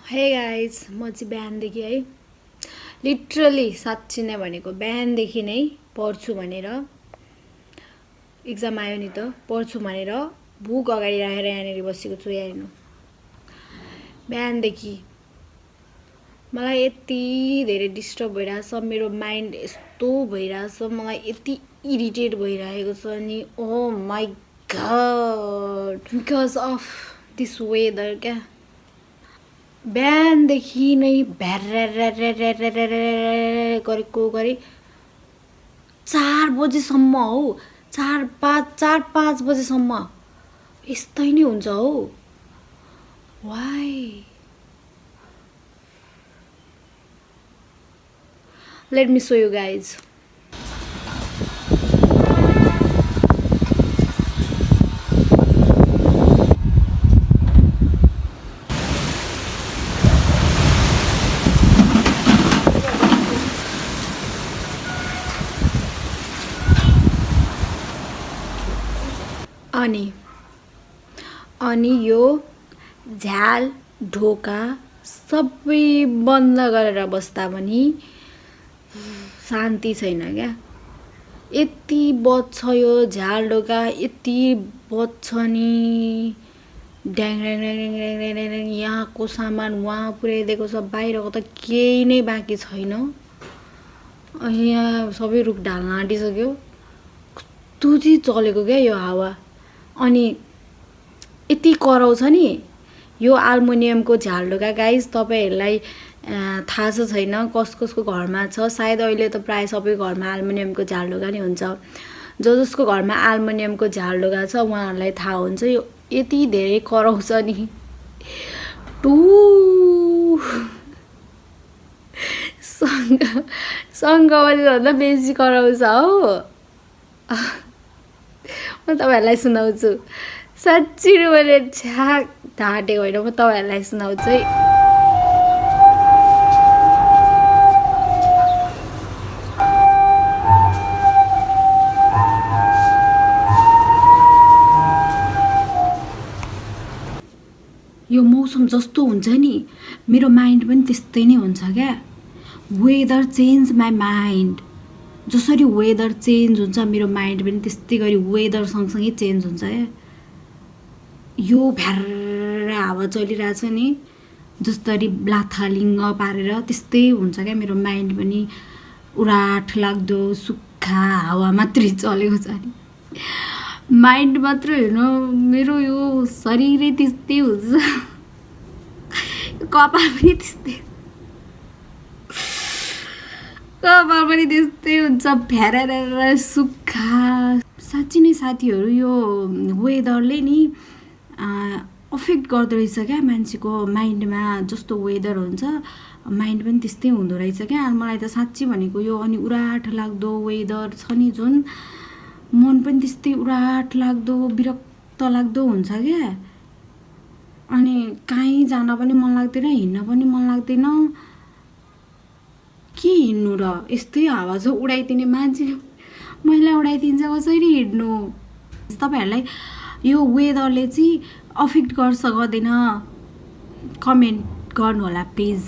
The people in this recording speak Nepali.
हे गाइज म चाहिँ बिहानदेखि है लिटरली साँच्ची नै भनेको बिहानदेखि नै पढ्छु भनेर एक्जाम आयो नि त पढ्छु भनेर बुक अगाडि राखेर यहाँनिर बसेको छु। यहाँ हेर्नु बिहानदेखि मलाई यति धेरै डिस्टर्ब भइरहेछ, मेरो माइन्ड यस्तो भइरहेछ, मलाई यति इरिटेट भइरहेको छ नि। Oh my god, because of this weather क्या। बिहानदेखि नै गरेको गरी 4 बजेसम्म हौ, 4-5 बजेसम्म यस्तै नै हुन्छ हौ। Why? Let me show you guys. अनि यो झ्याल ढोका सबै बन्द गरेर बस्दा पनि शान्ति छैन क्या। यति बज्छ यो झ्याल ढोका, यति बज्छ नि, ड्याङ ड्याङ ड्याङ ड्याङ ड्याङ ड्याङ ड्याङ। यहाँको सामान वहाँ पुर्याइदिएको छ, बाहिरको त केही नै बाँकी छैन। यहाँ सबै रुख ढाल्न आँटिसक्यो, कस्तो चाहिँ चलेको क्या यो हावा। अनि यति कराउँछ नि यो एल्युमिनियमको झ्यालढोका गाइस। तपाईहरूलाई थाहा छ छैन कसको घरमा छ, सायद अहिले त प्राय सबै घरमा एल्युमिनियमको झ्यालढोका नै हुन्छ। जसको घरमा एल्युमिनियमको झ्यालढोका छ उहाँहरूलाई थाहा हुन्छ यो यति धेरै कराउँछ नि। टु सङ्गभन्दा बेसी कराउँछ हौ। म तपाईँहरूलाई सुनाउँछु, साँच्ची मैले छ्याक ढाँटेको होइन, म तपाईँहरूलाई सुनाउँछु है। यो मौसम जस्तो हुन्छ नि मेरो माइन्ड पनि त्यस्तै नै हुन्छ क्या। वेदर चेन्ज माई माइन्ड, जसरी वेदर चेन्ज हुन्छ मेरो माइन्ड पनि त्यस्तै गरी वेदर सँगसँगै चेन्ज हुन्छ क्या। यो भ्यार हावा चलिरहेछ नि जसरी लाथालिङ्ग पारेर त्यस्तै हुन्छ क्या मेरो माइन्ड पनि। उराठ लाग्दो सुक्खा हावा मात्रै चलेको छ नि, माइन्ड मात्र होइन मेरो यो शरीरै त्यस्तै हुन्छ। कपाल पनि त्यस्तै हुन्छ, भ्यारा सुक्खा। साँच्ची नै साथीहरू यो वेदरले नि अफेक्ट गर्दो रहेछ क्या मान्छेको माइन्डमा। जस्तो वेदर हुन्छ माइन्ड पनि त्यस्तै हुँदो रहेछ क्या। मलाई त साँच्ची भनेको यो अनि उराठ लाग्दो वेदर छ नि जुन, मन पनि त्यस्तै उराठ लाग्दो विरक्त लाग्दो हुन्छ क्या। अनि कहीँ जान पनि मन लाग्दैन, हिँड्न पनि मन लाग्दैन। के हिँड्नु र, यस्तै हावा छ उडाइदिने मान्छेले मैला उडाइदिन्छ, कसरी हिँड्नु। तपाईँहरूलाई यो वेदरले चाहिँ अफेक्ट गर्छ गर्दैन कमेन्ट गर्नु होला प्लिज।